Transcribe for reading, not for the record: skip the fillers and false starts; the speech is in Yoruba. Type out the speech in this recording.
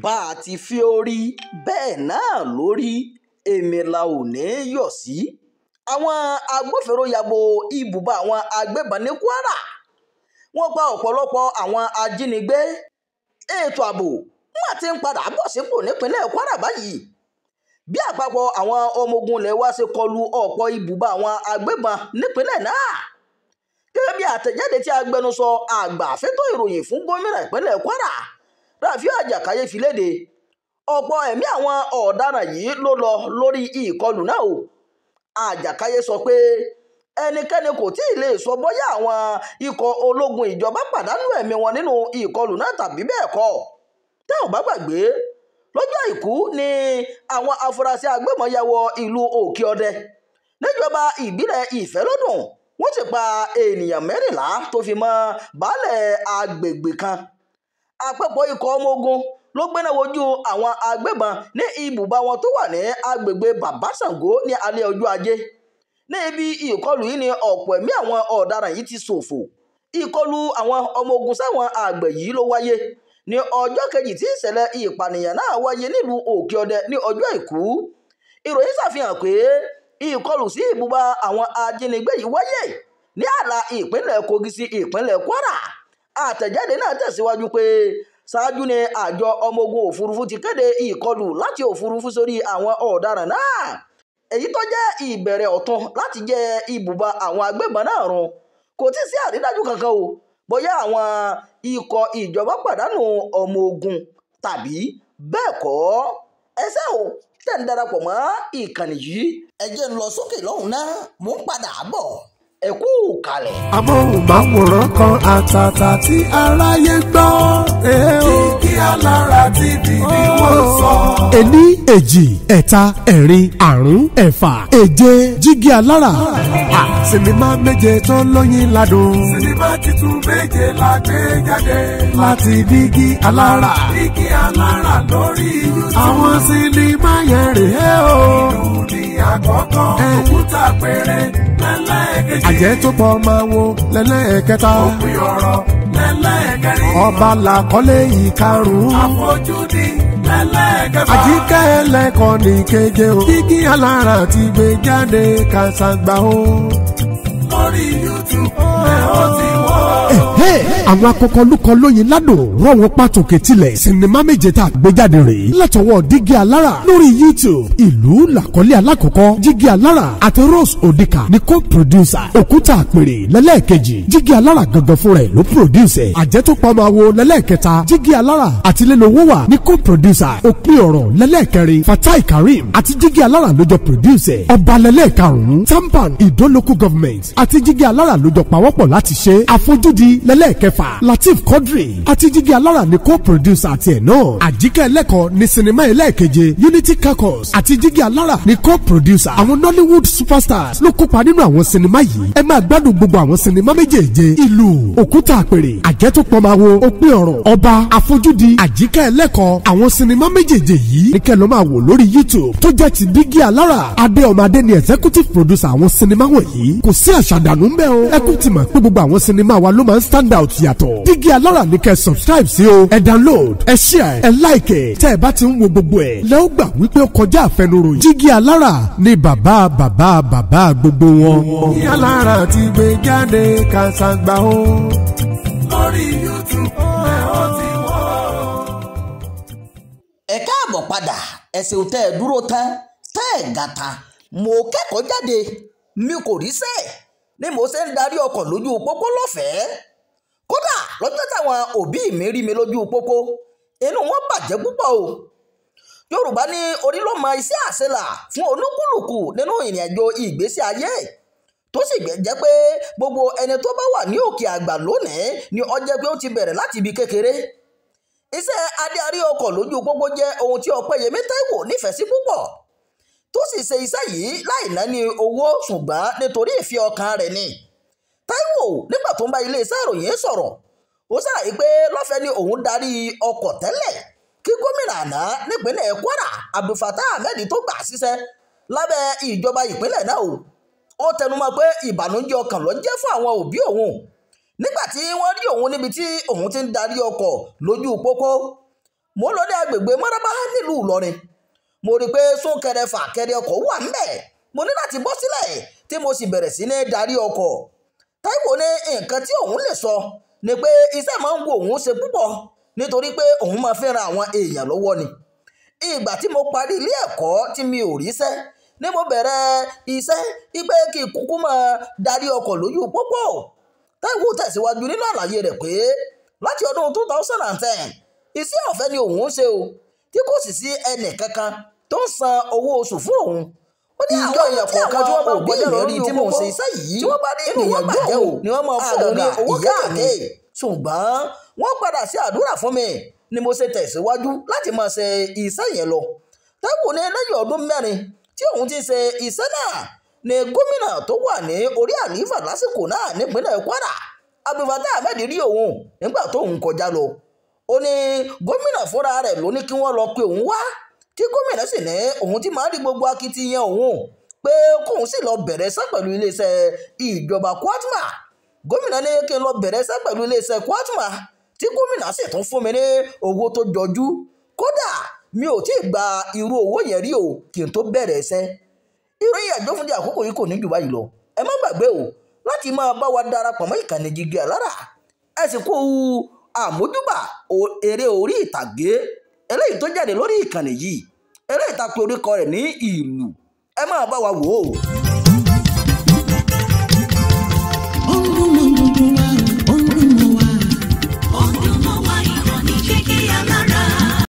bá a ti fi orí bẹ́ẹ̀ náà lórí èmi la ò ní yọ̀ sí. Àwọn agbófinró yabo ibùba àwọn agbébọn ní Kwara. Wọ́n pa ọ̀pọ̀lọpọ̀ àwọn ajínigbé. Ètò ààbò wọ́n ti ń padà bọ̀ sípò nípínlẹ̀ Kwara báyìí. Bí àpapọ̀ àwọn ọmọ ogun ilẹ̀ wa ṣe kọlu ọ̀pọ̀ ibùba àwọn agbébọn nípínlẹ̀ náà. Gẹ́gẹ́ bí àtẹ̀jáde tí agbẹnusọ àgbà fẹ́tọ̀ ìròyìn fún gómìnà ìpínlẹ̀ Kwara Rafiu Àjàkáyé fi léde, ọ̀pọ̀ ẹ̀mí àwọn ọ̀daràn yìí ló lọ lórí ìkọlù náà o. Àjàkáyé sọ pé ẹnikẹ́ni kò tí ì lè sọ bóyá àwọn ikọ̀ ológun ìjọba pàdánù ẹ̀mí wọn nínú ìkọlù náà tàbí bẹ́ẹ̀ kọ́. Tẹ́ ò bá gbàgbé, lọ́jọ́ àìkú ni àwọn afurasí agbébọn ya wọ ìlú Òkè-Ọdẹ níjọba ìbílẹ̀ Ìfẹ́lódùn. Wọ́n sì pa ènìyàn 14 tó fi mọ́ baálẹ̀ agbègbè kan. Àpapọ̀ ikọ̀ ọmọ ogun ló gbéná wojú àwọn agbébọn ní ibùba wọn tó wà ní agbègbè Bàbá-Ṣàngó ní alẹ́ ọjọ́ Ajé. Ní ibi ìkọlù yìí ni ọ̀pọ̀ ẹ̀mí àwọn ọ̀daràn yìí ti ṣòfò. Ìkọlù àwọn ọmọ ogun sáwọn àgbẹ̀ yìí ló wáyé ní ọjọ́ kejì tí ìṣẹ̀lẹ̀ ìpànìyàn náà wáyé nílùú Òkè-Ọdẹ ní ọjọ́ Àìkú. Ìròyìn ṣàfihàn pé ìkọlù sí ibùba àwọn ajínigbé yìí wáyé ní ààlà ìpínlẹ̀ Kogi sí ìpínlẹ̀ Kwara. Àtẹ̀jáde náà tẹ̀síwájú pé ṣáájú ni àjọ ọmọ ogun òfurufú ti kéde ìkọlù láti òfurufú sórí àwọn ọ̀daràn náà. Èyí tó jẹ́ ìbẹ̀rẹ̀ ọ̀tun láti jẹ́ ibùba àwọn agbébọn náà run. Kò tí ì sí àrídájú kankan o bóyá àwọn ikọ̀ ìjọba pàdánù ọmọ ogun tàbí bẹ́ẹ̀ kọ́. Ẹsẹ̀ o tẹ̀ ń darapọ̀ mọ́ ìkànnì yìí. Ẹ jẹ́ ń lọ sókè lọ́hùn náà, mò ń padà bọ̀. Ẹ kú kalẹ̀. Amóhùnmáwòrán kan àtàtà tí aráyé gbọ́. Kí Alára TV ni wọ́n sọ. Ení, èjì, ẹ̀ta, ẹ̀rin, àrún, ẹ̀fà, èje, Jígí Alára. Sinimá méje tó lóyin ládùn. Sinimá titun méje la gbé jáde. Láti Jígí Alára. Jígí Alára lórí YouTube. Àwọn sinimá yẹn rèé o. Ìlú ni àkọ́kọ́. Òkúta péré lẹ́lẹ́kejì. Àjẹ́ tó pọ̀ máa wo lẹ́lẹ́kẹta. Òpin ọ̀rọ̀ lẹ́lẹ́kẹrin. Ọba làkọ́lé ìkarùn-ún. Àfojúdi lẹ́lẹ́kẹfà. Àjíkẹ́ ẹlẹ́kọ̀ọ́ ní keje o. Jígí Alára ti gbé jáde Kàṣàgbà o. Lórí YouTube ẹ ó ti wọ́. Àwọn akọkọlùkọ lóyin ládùn rọ̀ wọ́n pàtòkè tilẹ̀ sinimá méje tá a gbé jáde rèé látọwọ́ Jígí Alára lórí YouTube. Ìlú làkọ́lé alákọ̀ọ́kọ́ Jígí Alára àti Rose Odika ni co-producer. Òkúta àpèrè lẹ́lẹ́ẹ̀kejì Jígí Alára gangan fúnra ẹ̀ ló produce. Àjẹ́ tó pa máa wo lẹ́lẹ́ẹ̀kẹta Jígí Alára àti Lélo Wówà ni co-producer. Òpin ọ̀rọ̀ lẹ́lẹ́ẹ̀kẹrin Fatai Karim àti Jígí Alára ló jọ produce. Ọba lẹ́lẹ́ẹ̀karùn-ún Tampan Ìdó local government àti Jígí Alára ló jọ pawọ́pọ̀ láti ṣe. Àfojúdi lẹ́lẹ́ẹ̀kẹfà Lateef Quadri àti Jígí Alára ni co-producer àti ẹ̀ náà. Àjíkẹ́ ẹlẹ́kọ̀ọ́ ni sinimá ẹlẹ́ẹ̀keje Unity Caucus àti Jígí Alára ni co-producer. Àwọn Nollywood superstars ló kópa nínú àwọn sinimá yìí. Ẹ máa gbádùn gbogbo àwọn sinimá méjèèje. Ìlú, Òkúta àpèrè, Àjẹ́ tó pọ̀ máa wo, Òpin ọ̀rọ̀, Ọba, Àfojúdi, Àjíkẹ́ ẹlẹ́kọ̀ọ́. Àwọn sinimá méjèèje yìí ní kẹ́ ló máa wò lórí YouTube tó jẹ́ ti Jígí Alára. Adéọmọdé ni executive producer àwọn sinimá wọ̀nyí. Kò sí àṣàdànù ńbẹ̀ o. Ẹ kún ti mọ̀ pé gbogbo àwọn sinimá wa ló máa ń stand out yàtọ̀. Jígí Alára ní kẹ́ subscribe sí o. Ẹ download, ẹ share, ẹ like. Tẹ́ ẹ bá ti ń wo gbogbo ẹ̀ lẹ́ ó gbà wípé ó kọjá àfẹnuròyìn. Jígí Alára ni bàbá gbogbo wọn. Jígí Alára ti gbé jáde Kàṣàgbà o. Lórí YouTube ẹ ó ti wọ́. Ẹ káàbọ̀ padà, ẹ ṣeun tẹ́ ẹ dúró tán tẹ́ ẹ gàtà. Mo kẹ́kọ̀ọ́ jáde mi kò rí sẹ́ẹ̀ ni mo ṣe ń darí ọkọ̀ lójú pópó lọ́fẹ̀ẹ́. Kódà lọ́jọ́ táwọn òbí mi rí mi lójú pópó inú wọn bàjẹ́ púpọ̀ o. Yorùbá ní orí ló mọ iṣẹ́ àṣelà fún olúkúlùkù nínú ìrìnàjò ìgbésí ayé tó sì jẹ́ pé gbogbo ẹni tó bá wà ní òkè àgbà lónìí ni ó jẹ́ pé ó ti bẹ̀rẹ̀ láti ibi kékeré. Iṣẹ́ adarí ọkọ̀ lójú pópó jẹ́ ohun tí Ọpẹ́yẹmí Táíwò nífẹ̀ẹ́ sí púpọ̀ tó sì ṣe iṣẹ́ yìí láì náni owó ṣùgbọ́n nítorí ìfẹ́ ọkàn rẹ̀ ni. Táíwò nígbà tó ń bá iléeṣẹ́ ìròyìn sọ̀rọ̀ ó ṣàlàyé pé lọ́fẹ̀ẹ́ ni òun darí ọkọ̀ tẹ́lẹ̀ kí gómìnà àná nípínlẹ̀ Kwara Abdulfatah Ahmed tó gbà síṣẹ́ lábẹ́ ìjọba ìpínlẹ̀ náà o. Ó tẹnumọ́ pé ìbànújẹ́ ọkàn ló jẹ́ fún àwọn òbí òun nígbà tí wọ́n rí òun níbi tí òun ti ń darí ọkọ̀ lójú pópó. mo lọ ní agbègbè Maraba nílùú Ìlọrin mo rí i pé súnkẹrẹ fàkẹrẹ ọkọ̀ wà ńbẹ̀ mo ní láti bọ́ sílẹ̀ tí mo sì bẹ̀rẹ̀ sí ní darí ọkọ̀. Táíwò ní nǹkan tí òun lè sọ ni pé iṣẹ́ máa ń wo òun ṣe púpọ̀ nítorí pé òun máa fẹ́ ran àwọn èèyàn lọ́wọ́ ni. Ìgbà tí mo parí ilé ẹ̀kọ́ tí mi ò ríṣẹ́ ni mo bẹ̀rẹ̀ iṣẹ́ ipe kí n kúkú máa darí ọkọ̀ lójú pópó. Táíwò tẹ̀síwájú nínú àlàyé rẹ̀ pé láti ọdún 2010 iṣẹ́ ọ̀fẹ́ ni òun ń ṣe o tí kò sì sí ẹnì kankan tó ń san owó oṣù fún òun. Ó ní àwọn èèyàn kọ̀ọ̀kan tí wọ́n bá gbọ́dọ̀ lórí tí mò ń ṣe iṣẹ́ yìí tí wọ́n bá ní ènìyàn bàjẹ́ o ni wọ́n máa fún òun ní owó kékeré ṣùgbọ́n wọ́n padà ṣe àdúrà fún mi ni mo ṣe tẹ̀síwájú láti máa ṣe iṣẹ́ yẹn lọ. Táíwò ní lẹ́yìn ọdún 4 tí òun ti ṣe iṣẹ́ náà ni gómìnà tó wà ní orí àlífà lásìkò náà nípínlẹ̀ Kwara Abdulfatah Ahmed rí òun nígbà tó òun kọjá lọ. Ó ní gómìnà fúnra rẹ̀ ló ní kí wọ́n lọ pe òun wá tí gómìnà sì ní òun ti máa rí gbogbo akitiyan òun pé kóun sì lọ bẹ̀rẹ̀ iṣẹ́ pẹ̀lú iléeṣẹ́ ìjọba Kwatma. Gómìnà ní kí n lọ bẹ̀rẹ̀ iṣẹ́ pẹ̀lú iléeṣẹ́ Kwatma tí gómìnà sì tún fún mi ní owó tó jọjú kódà mi ò tí ì gba irú owó yẹn rí o kí n tó bẹ̀rẹ̀ iṣẹ́. Ìròyìn àjọ fún di àkókò yìí kò ní jù báyìí lọ. Ẹ má gbàgbé o láti máa bá wa darapọ̀ mọ́ ìkànnì Jígí Alára. Ẹ sì kú àmójúbà eré orí ìtàgé eléyìí tó jáde lórí ìkànnì yìí eré ìtàkùn orúkọ rẹ̀ ní Ìlú. Ẹ máa bá wa wò ó.